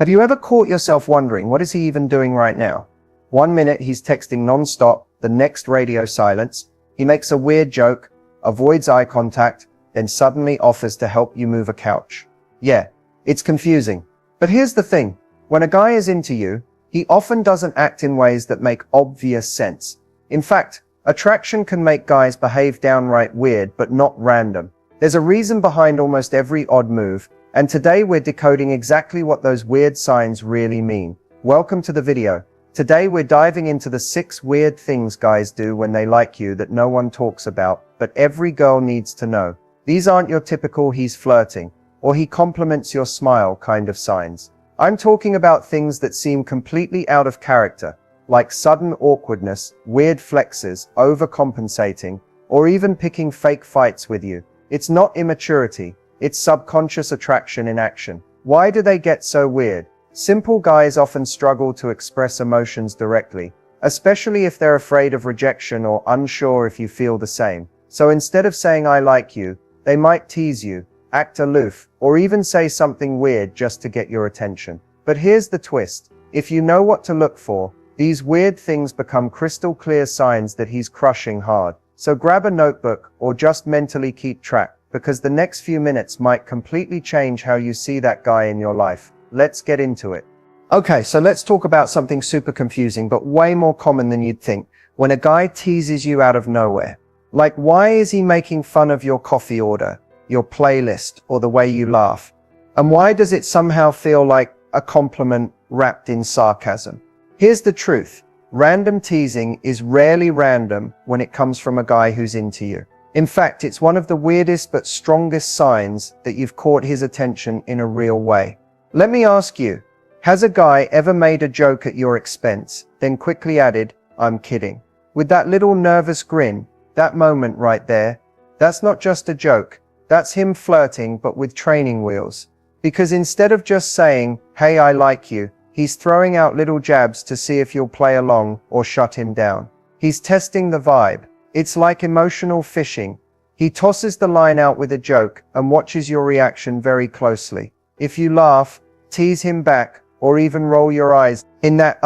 Have you ever caught yourself wondering, what is he even doing right now? 1 minute he's texting non-stop, the next radio silence. He makes a weird joke, avoids eye contact, then suddenly offers to help you move a couch. Yeah, it's confusing. But here's the thing. When a guy is into you, he often doesn't act in ways that make obvious sense. In fact, attraction can make guys behave downright weird, but not random. There's a reason behind almost every odd move, and today we're decoding exactly what those weird signs really mean. Welcome to the video. Today we're diving into the 6 weird things guys do when they like you that no one talks about, but every girl needs to know. These aren't your typical "he's flirting" or "he compliments your smile" kind of signs. I'm talking about things that seem completely out of character, like sudden awkwardness, weird flexes, overcompensating, or even picking fake fights with you. It's not immaturity, it's subconscious attraction in action. Why do they get so weird? Simple guys often struggle to express emotions directly, especially if they're afraid of rejection or unsure if you feel the same. So instead of saying "I like you," they might tease you, act aloof, or even say something weird just to get your attention. But here's the twist. If you know what to look for, these weird things become crystal clear signs that he's crushing hard. So grab a notebook or just mentally keep track, because the next few minutes might completely change how you see that guy in your life. Let's get into it. Okay, so let's talk about something super confusing, but way more common than you'd think. When a guy teases you out of nowhere. Like, why is he making fun of your coffee order, your playlist, or the way you laugh? And why does it somehow feel like a compliment wrapped in sarcasm? Here's the truth. Random teasing is rarely random when it comes from a guy who's into you. In fact, it's one of the weirdest but strongest signs that you've caught his attention in a real way. Let me ask you, has a guy ever made a joke at your expense, then quickly added, "I'm kidding," with that little nervous grin? That moment right there, that's not just a joke, that's him flirting but with training wheels. Because instead of just saying, "Hey, I like you," he's throwing out little jabs to see if you'll play along or shut him down. He's testing the vibe. It's like emotional fishing. He tosses the line out with a joke and watches your reaction very closely. If you laugh, tease him back, or even roll your eyes in that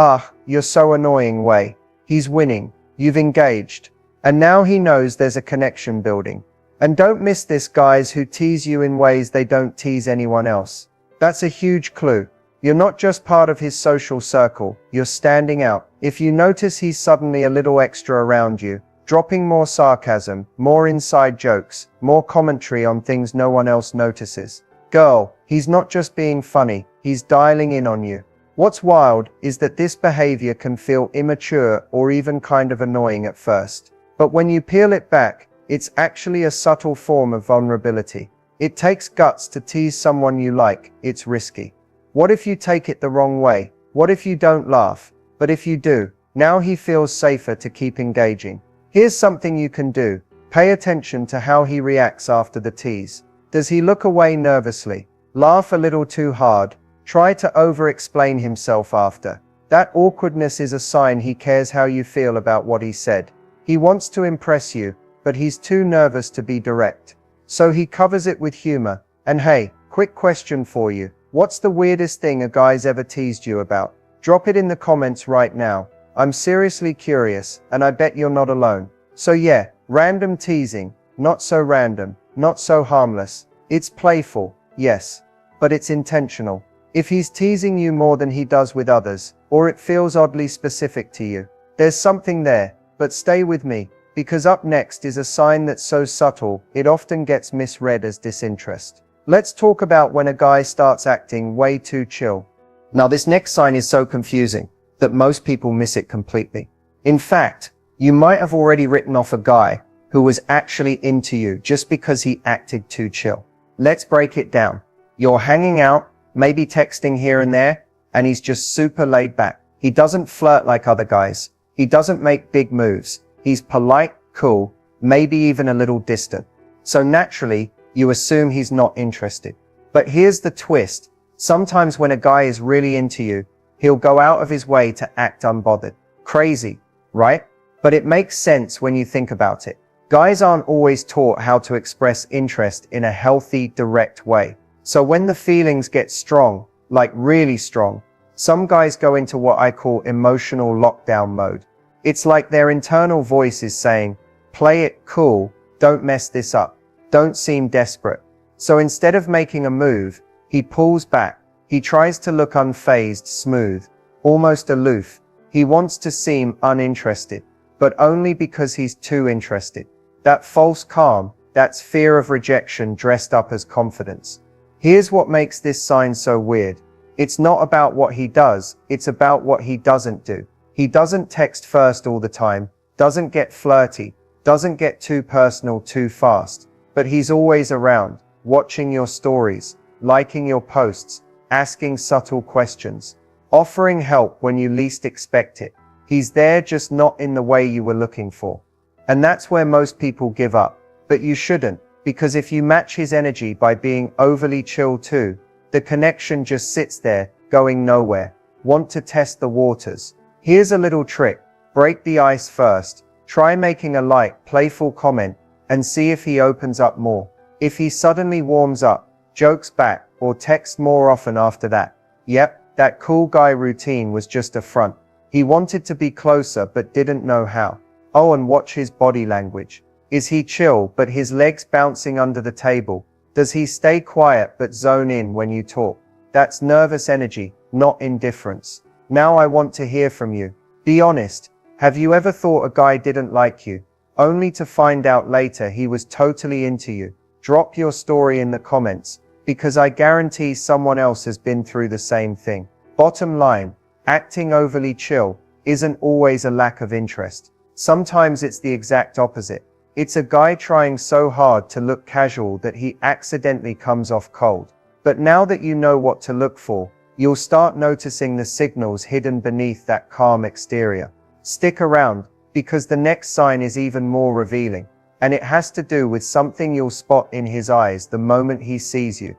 "you're so annoying" way, he's winning. You've engaged. And now he knows there's a connection building. And don't miss this, guys who tease you in ways they don't tease anyone else. That's a huge clue. You're not just part of his social circle, you're standing out. If you notice he's suddenly a little extra around you, dropping more sarcasm, more inside jokes, more commentary on things no one else notices. Girl, he's not just being funny, he's dialing in on you. What's wild is that this behavior can feel immature or even kind of annoying at first. But when you peel it back, it's actually a subtle form of vulnerability. It takes guts to tease someone you like. It's risky. What if you take it the wrong way? What if you don't laugh? But if you do, now he feels safer to keep engaging. Here's something you can do. Pay attention to how he reacts after the tease. Does he look away nervously? Laugh a little too hard? Try to over-explain himself after? That awkwardness is a sign he cares how you feel about what he said. He wants to impress you, but he's too nervous to be direct. So he covers it with humor. And hey, quick question for you. What's the weirdest thing a guy's ever teased you about? Drop it in the comments right now. I'm seriously curious, and I bet you're not alone. So yeah, random teasing. Not so random, not so harmless. It's playful, yes, but it's intentional. If he's teasing you more than he does with others, or it feels oddly specific to you, there's something there. But stay with me, because up next is a sign that's so subtle, it often gets misread as disinterest. Let's talk about when a guy starts acting way too chill. Now this next sign is so confusing that most people miss it completely. In fact, you might have already written off a guy who was actually into you just because he acted too chill. Let's break it down. You're hanging out, maybe texting here and there, and he's just super laid back. He doesn't flirt like other guys. He doesn't make big moves. He's polite, cool, maybe even a little distant. So naturally, you assume he's not interested. But here's the twist. Sometimes when a guy is really into you, he'll go out of his way to act unbothered. Crazy, right? But it makes sense when you think about it. Guys aren't always taught how to express interest in a healthy, direct way. So when the feelings get strong, like really strong. Some guys go into what I call emotional lockdown mode. It's like their internal voice is saying, play it cool, don't mess this up, don't seem desperate. So instead of making a move, he pulls back. He tries to look unfazed, smooth, almost aloof. He wants to seem uninterested, but only because he's too interested. That false calm, that's fear of rejection dressed up as confidence. Here's what makes this sign so weird. It's not about what he does, it's about what he doesn't do. He doesn't text first all the time, doesn't get flirty, doesn't get too personal too fast, but he's always around, watching your stories, liking your posts, asking subtle questions, offering help when you least expect it. He's there, just not in the way you were looking for. And that's where most people give up. But you shouldn't, because if you match his energy by being overly chill too, the connection just sits there, going nowhere. Want to test the waters? Here's a little trick. Break the ice first. Try making a light, playful comment, and see if he opens up more. If he suddenly warms up, jokes back, or texts more often after that, yep, that cool guy routine was just a front. He wanted to be closer but didn't know how. Oh, and watch his body language. Is he chill but his legs bouncing under the table? Does he stay quiet but zone in when you talk? That's nervous energy, not indifference. Now I want to hear from you. Be honest. Have you ever thought a guy didn't like you, only to find out later he was totally into you? Drop your story in the comments, because I guarantee someone else has been through the same thing. Bottom line, acting overly chill isn't always a lack of interest. Sometimes it's the exact opposite. It's a guy trying so hard to look casual that he accidentally comes off cold. But now that you know what to look for, you'll start noticing the signals hidden beneath that calm exterior. Stick around, because the next sign is even more revealing, and it has to do with something you'll spot in his eyes the moment he sees you.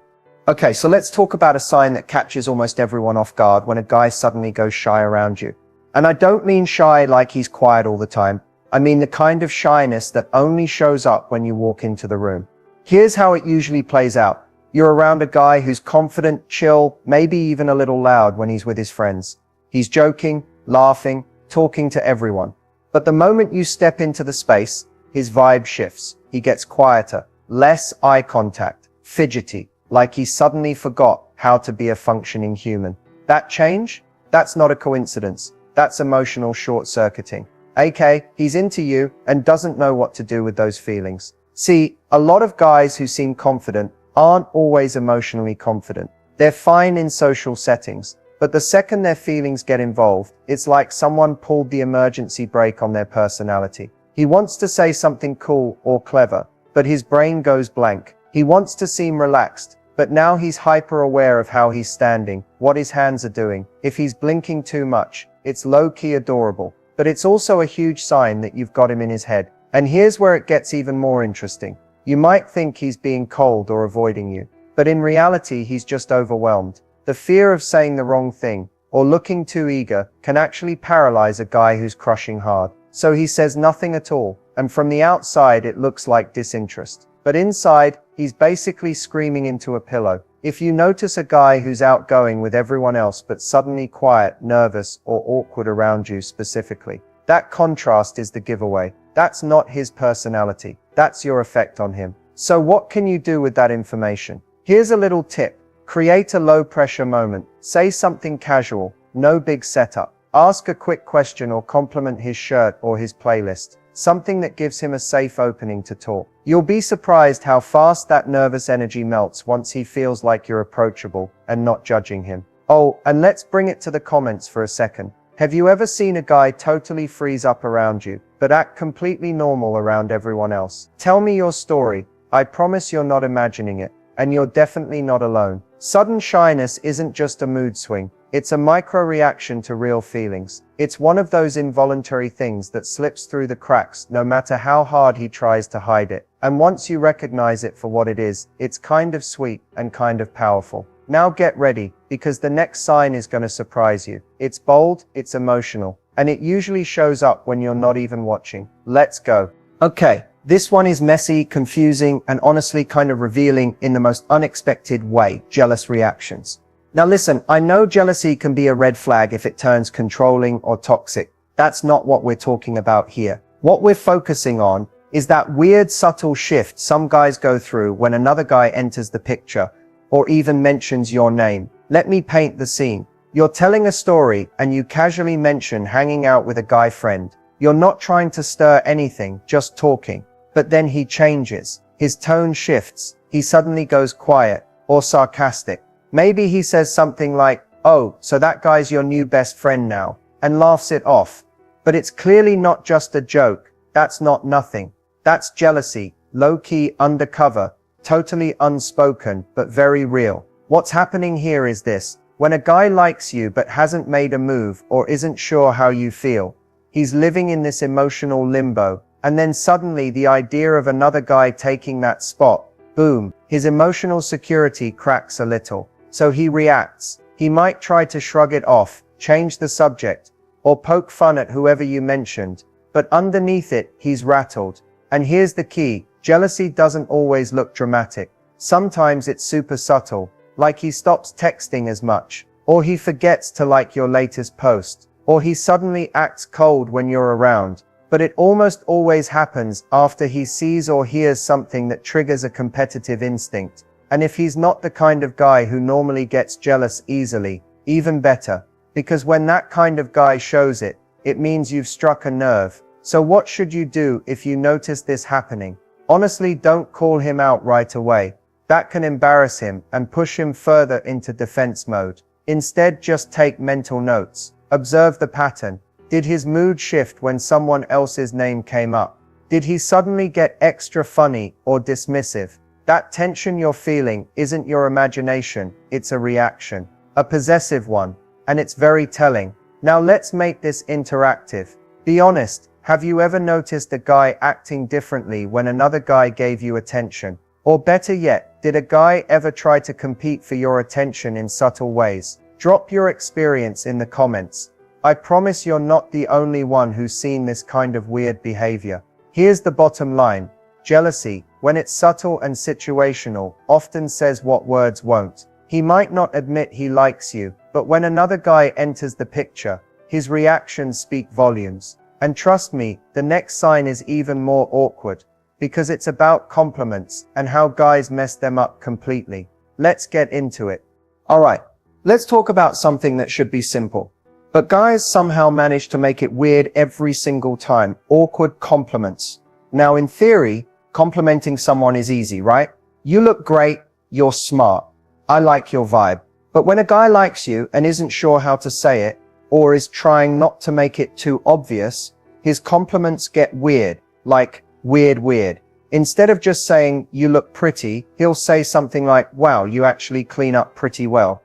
Okay, so let's talk about a sign that catches almost everyone off guard when a guy suddenly goes shy around you. And I don't mean shy like he's quiet all the time. I mean the kind of shyness that only shows up when you walk into the room. Here's how it usually plays out. You're around a guy who's confident, chill, maybe even a little loud when he's with his friends. He's joking, laughing, talking to everyone. But the moment you step into the space, his vibe shifts. He gets quieter, less eye contact, fidgety, like he suddenly forgot how to be a functioning human. That change? That's not a coincidence. That's emotional short-circuiting. AK, he's into you and doesn't know what to do with those feelings. See, a lot of guys who seem confident aren't always emotionally confident. They're fine in social settings, but the second their feelings get involved, it's like someone pulled the emergency brake on their personality. He wants to say something cool or clever, but his brain goes blank. He wants to seem relaxed, but now he's hyper aware of how he's standing, what his hands are doing. If he's blinking too much, it's low-key adorable. But it's also a huge sign that you've got him in his head. And here's where it gets even more interesting. You might think he's being cold or avoiding you, but in reality he's just overwhelmed. The fear of saying the wrong thing, or looking too eager, can actually paralyze a guy who's crushing hard. So he says nothing at all, and from the outside it looks like disinterest. But inside, he's basically screaming into a pillow. If you notice a guy who's outgoing with everyone else but suddenly quiet, nervous, or awkward around you specifically, that contrast is the giveaway. That's not his personality. That's your effect on him. So what can you do with that information? Here's a little tip. Create a low-pressure moment. Say something casual, no big setup. Ask a quick question or compliment his shirt or his playlist. Something that gives him a safe opening to talk. You'll be surprised how fast that nervous energy melts once he feels like you're approachable and not judging him. Oh, and let's bring it to the comments for a second. Have you ever seen a guy totally freeze up around you, but act completely normal around everyone else? Tell me your story. I promise you're not imagining it, and you're definitely not alone. Sudden shyness isn't just a mood swing. It's a micro-reaction to real feelings. It's one of those involuntary things that slips through the cracks no matter how hard he tries to hide it. And once you recognize it for what it is, it's kind of sweet and kind of powerful. Now get ready, because the next sign is going to surprise you. It's bold, it's emotional, and it usually shows up when you're not even watching. Let's go. Okay, this one is messy, confusing, and honestly kind of revealing in the most unexpected way. Jealous reactions. Now listen, I know jealousy can be a red flag if it turns controlling or toxic. That's not what we're talking about here. What we're focusing on is that weird subtle shift some guys go through when another guy enters the picture or even mentions your name. Let me paint the scene. You're telling a story and you casually mention hanging out with a guy friend. You're not trying to stir anything, just talking. But then he changes. His tone shifts. He suddenly goes quiet or sarcastic. Maybe he says something like, "Oh, so that guy's your new best friend now," and laughs it off. But it's clearly not just a joke. That's not nothing. That's jealousy, low-key, undercover, totally unspoken, but very real. What's happening here is this. When a guy likes you but hasn't made a move or isn't sure how you feel, he's living in this emotional limbo. And then suddenly the idea of another guy taking that spot, boom, his emotional security cracks a little. So he reacts. He might try to shrug it off, change the subject, or poke fun at whoever you mentioned. But underneath it, he's rattled. And here's the key. Jealousy doesn't always look dramatic. Sometimes it's super subtle, like he stops texting as much, or he forgets to like your latest post, or he suddenly acts cold when you're around. But it almost always happens after he sees or hears something that triggers a competitive instinct. And if he's not the kind of guy who normally gets jealous easily, even better. Because when that kind of guy shows it, it means you've struck a nerve. So what should you do if you notice this happening? Honestly, don't call him out right away. That can embarrass him and push him further into defense mode. Instead, just take mental notes. Observe the pattern. Did his mood shift when someone else's name came up? Did he suddenly get extra funny or dismissive? That tension you're feeling isn't your imagination, it's a reaction. A possessive one. And it's very telling. Now let's make this interactive. Be honest, have you ever noticed a guy acting differently when another guy gave you attention? Or better yet, did a guy ever try to compete for your attention in subtle ways? Drop your experience in the comments. I promise you're not the only one who's seen this kind of weird behavior. Here's the bottom line. Jealousy, when it's subtle and situational, often says what words won't. He might not admit he likes you, but when another guy enters the picture, his reactions speak volumes. And trust me, the next sign is even more awkward, because it's about compliments and how guys mess them up completely. Let's get into it. Alright, let's talk about something that should be simple. But guys somehow manage to make it weird every single time. Awkward compliments. Now in theory, complimenting someone is easy, right? You look great, you're smart, I like your vibe. But when a guy likes you and isn't sure how to say it, or is trying not to make it too obvious, his compliments get weird, like weird. Instead of just saying, "You look pretty," he'll say something like, "Wow, you actually clean up pretty well."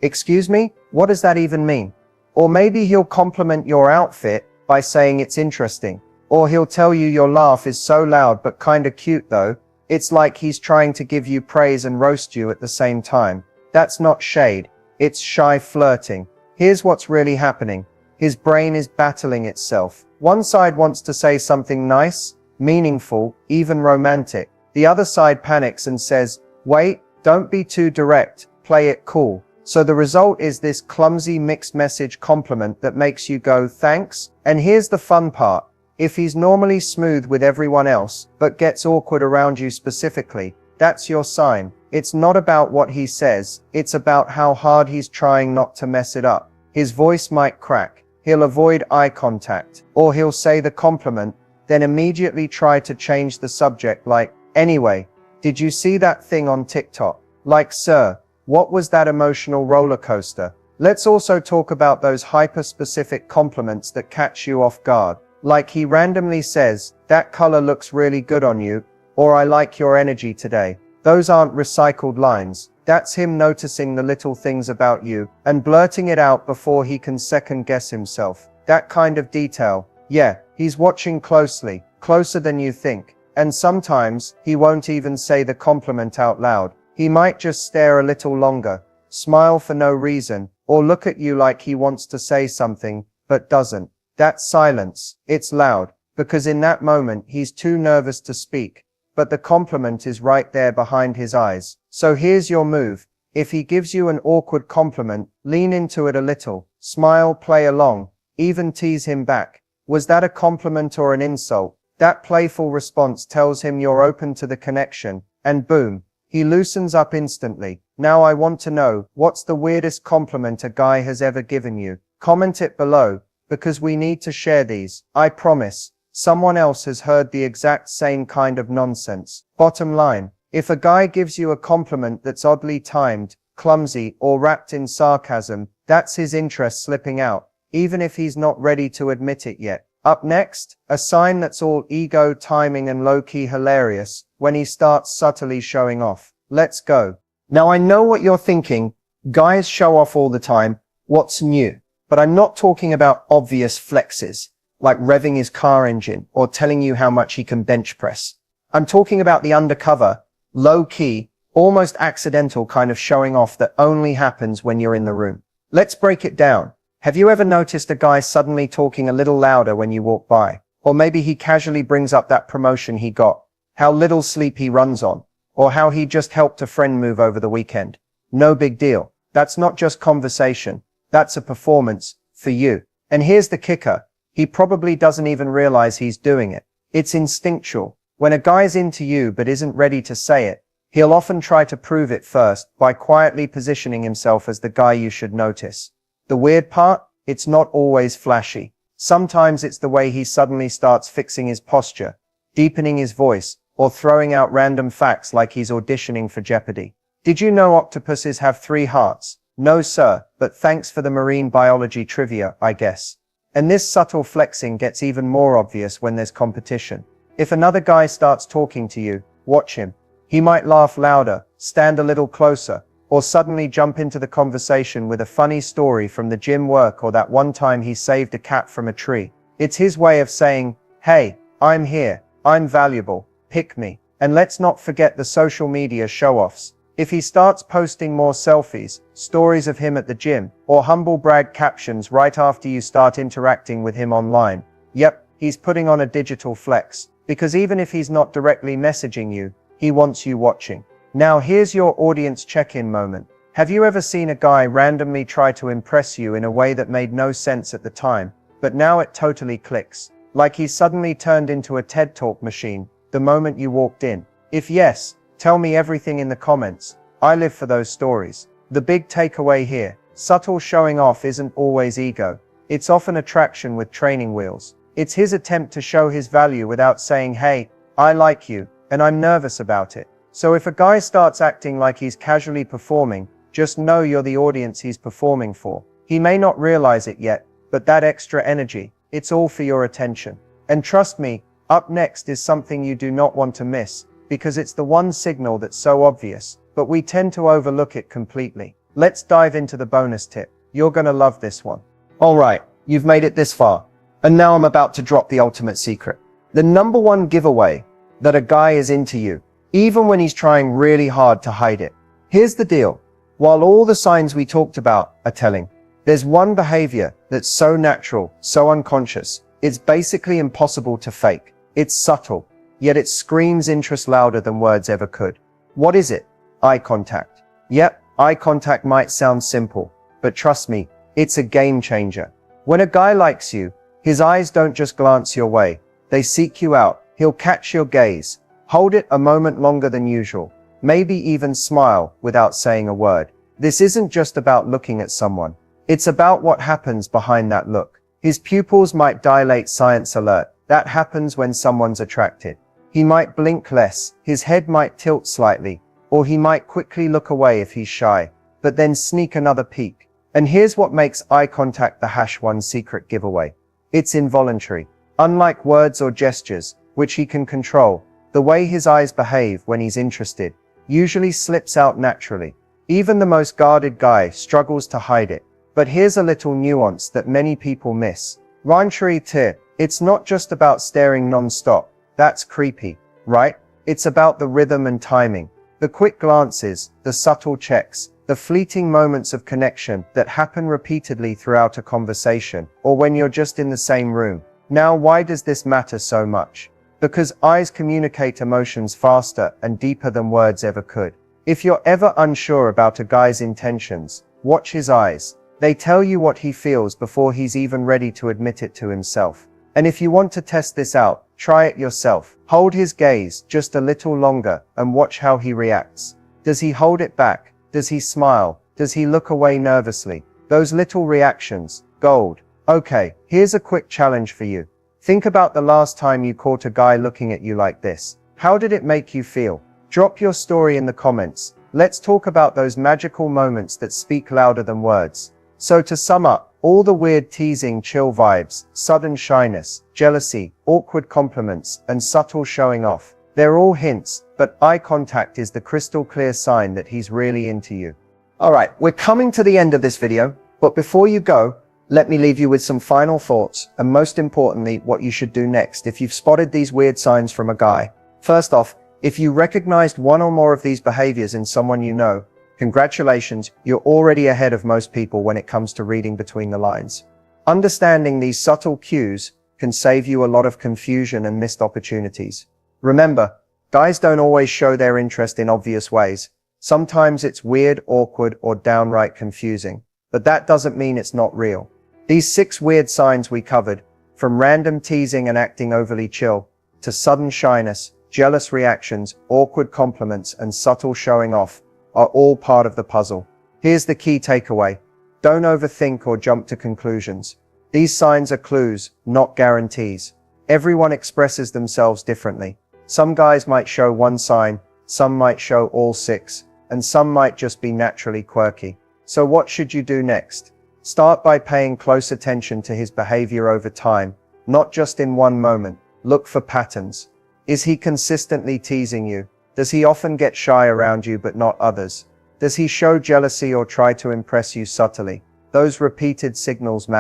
Excuse me? What does that even mean? Or maybe he'll compliment your outfit by saying it's interesting. Or he'll tell you your laugh is so loud but kinda cute though. It's like he's trying to give you praise and roast you at the same time. That's not shade. It's shy flirting. Here's what's really happening. His brain is battling itself. One side wants to say something nice, meaningful, even romantic. The other side panics and says, "Wait, don't be too direct, play it cool." So the result is this clumsy mixed message compliment that makes you go, "Thanks." And here's the fun part. If he's normally smooth with everyone else, but gets awkward around you specifically, that's your sign. It's not about what he says, it's about how hard he's trying not to mess it up. His voice might crack, he'll avoid eye contact, or he'll say the compliment, then immediately try to change the subject like, "Anyway, did you see that thing on TikTok?" Like, sir, what was that emotional roller coaster? Let's also talk about those hyper-specific compliments that catch you off guard. Like he randomly says, "That color looks really good on you," or "I like your energy today." Those aren't recycled lines. That's him noticing the little things about you and blurting it out before he can second guess himself. That kind of detail. Yeah, he's watching closely, closer than you think. And sometimes, he won't even say the compliment out loud. He might just stare a little longer, smile for no reason, or look at you like he wants to say something, but doesn't. That's silence. It's loud, because in that moment he's too nervous to speak. But the compliment is right there behind his eyes. So here's your move. If he gives you an awkward compliment, lean into it a little, smile, play along, even tease him back. Was that a compliment or an insult? That playful response tells him you're open to the connection, and boom, he loosens up instantly. Now I want to know, what's the weirdest compliment a guy has ever given you? Comment it below, because we need to share these. I promise, someone else has heard the exact same kind of nonsense. Bottom line, if a guy gives you a compliment that's oddly timed, clumsy, or wrapped in sarcasm, that's his interest slipping out, even if he's not ready to admit it yet. Up next, a sign that's all ego, timing, and low-key hilarious, when he starts subtly showing off. Let's go. Now I know what you're thinking. Guys show off all the time. What's new? But I'm not talking about obvious flexes, like revving his car engine or telling you how much he can bench press. I'm talking about the undercover, low-key, almost accidental kind of showing off that only happens when you're in the room. Let's break it down. Have you ever noticed a guy suddenly talking a little louder when you walk by? Or maybe he casually brings up that promotion he got, how little sleep he runs on, or how he just helped a friend move over the weekend. No big deal. That's not just conversation. That's a performance for you. And here's the kicker. He probably doesn't even realize he's doing it. It's instinctual. When a guy's into you but isn't ready to say it, he'll often try to prove it first by quietly positioning himself as the guy you should notice. The weird part? It's not always flashy. Sometimes it's the way he suddenly starts fixing his posture, deepening his voice, or throwing out random facts like he's auditioning for Jeopardy. Did you know octopuses have 3 hearts? No sir, but thanks for the marine biology trivia, I guess. And this subtle flexing gets even more obvious when there's competition. If another guy starts talking to you, watch him. He might laugh louder, stand a little closer, or suddenly jump into the conversation with a funny story from the gym work or that one time he saved a cat from a tree. It's his way of saying, hey, I'm here, I'm valuable, pick me. And let's not forget the social media show-offs. If he starts posting more selfies, stories of him at the gym, or humble brag captions right after you start interacting with him online, yep, he's putting on a digital flex. Because even if he's not directly messaging you, he wants you watching. Now here's your audience check-in moment. Have you ever seen a guy randomly try to impress you in a way that made no sense at the time, but now it totally clicks? Like he suddenly turned into a TED Talk machine the moment you walked in? If yes, tell me everything in the comments. I live for those stories. The big takeaway here, subtle showing off isn't always ego. It's often attraction with training wheels. It's his attempt to show his value without saying, hey, I like you, and I'm nervous about it. So if a guy starts acting like he's casually performing, just know you're the audience he's performing for. He may not realize it yet, but that extra energy, it's all for your attention. And trust me, up next is something you do not want to miss, because it's the one signal that's so obvious, but we tend to overlook it completely. Let's dive into the bonus tip. You're gonna love this one. Alright, you've made it this far. And now I'm about to drop the ultimate secret. The number one giveaway that a guy is into you, even when he's trying really hard to hide it. Here's the deal. While all the signs we talked about are telling, there's one behavior that's so natural, so unconscious, it's basically impossible to fake. It's subtle, yet it screams interest louder than words ever could. What is it? Eye contact. Yep, eye contact might sound simple, but trust me, it's a game changer. When a guy likes you, his eyes don't just glance your way, they seek you out. He'll catch your gaze, hold it a moment longer than usual, maybe even smile without saying a word. This isn't just about looking at someone. It's about what happens behind that look. His pupils might dilate, science alert. That happens when someone's attracted. He might blink less, his head might tilt slightly, or he might quickly look away if he's shy, but then sneak another peek. And here's what makes eye contact the #1 secret giveaway. It's involuntary. Unlike words or gestures, which he can control, the way his eyes behave when he's interested usually slips out naturally. Even the most guarded guy struggles to hide it. But here's a little nuance that many people miss. Ranchery tip. It's not just about staring non-stop. That's creepy, right? It's about the rhythm and timing. The quick glances, the subtle checks, the fleeting moments of connection that happen repeatedly throughout a conversation, or when you're just in the same room. Now, why does this matter so much? Because eyes communicate emotions faster and deeper than words ever could. If you're ever unsure about a guy's intentions, watch his eyes. They tell you what he feels before he's even ready to admit it to himself. And if you want to test this out, try it yourself. Hold his gaze just a little longer and watch how he reacts. Does he hold it back? Does he smile? Does he look away nervously? Those little reactions, gold. Okay, here's a quick challenge for you. Think about the last time you caught a guy looking at you like this. How did it make you feel? Drop your story in the comments. Let's talk about those magical moments that speak louder than words. So to sum up, all the weird teasing, chill vibes, sudden shyness, jealousy, awkward compliments, and subtle showing off. They're all hints, but eye contact is the crystal clear sign that he's really into you. Alright, we're coming to the end of this video, but before you go, let me leave you with some final thoughts, and most importantly, what you should do next if you've spotted these weird signs from a guy. First off, if you recognized one or more of these behaviors in someone you know, congratulations, you're already ahead of most people when it comes to reading between the lines. Understanding these subtle cues can save you a lot of confusion and missed opportunities. Remember, guys don't always show their interest in obvious ways. Sometimes it's weird, awkward, or downright confusing. But that doesn't mean it's not real. These 6 weird signs we covered, from random teasing and acting overly chill, to sudden shyness, jealous reactions, awkward compliments, and subtle showing off, are all part of the puzzle. Here's the key takeaway. Don't overthink or jump to conclusions. These signs are clues, not guarantees. Everyone expresses themselves differently. Some guys might show one sign, some might show all 6, and some might just be naturally quirky. So what should you do next? Start by paying close attention to his behavior over time, not just in one moment. Look for patterns. Is he consistently teasing you? Does he often get shy around you but not others? Does he show jealousy or try to impress you subtly? Those repeated signals matter.